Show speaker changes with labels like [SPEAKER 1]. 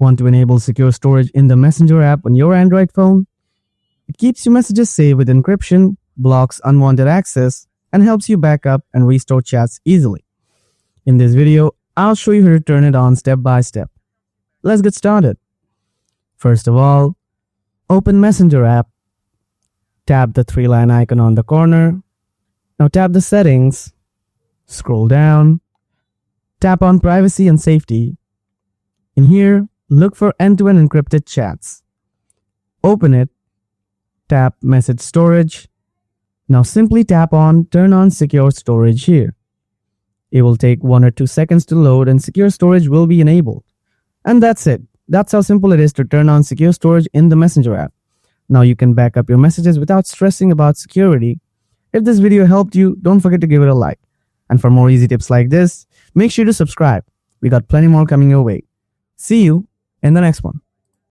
[SPEAKER 1] Want to enable secure storage in the Messenger app on your Android phone? It keeps your messages safe with encryption, blocks unwanted access, and helps you back up and restore chats easily. In this video, I'll show you how to turn it on step by step. Let's get started. First of all, open Messenger app. Tap the three-line icon on the corner. Now tap the settings. Scroll down. Tap on privacy and safety. In here, look for end-to-end encrypted chats. Open it. Tap message storage. Now simply tap on turn on secure storage here. It will take 1 or 2 seconds to load and secure storage will be enabled. And that's it. That's how simple it is to turn on secure storage in the Messenger app. Now you can back up your messages without stressing about security. If this video helped you, don't forget to give it a like. And for more easy tips like this, make sure to subscribe. We got plenty more coming your way. See you in the next one.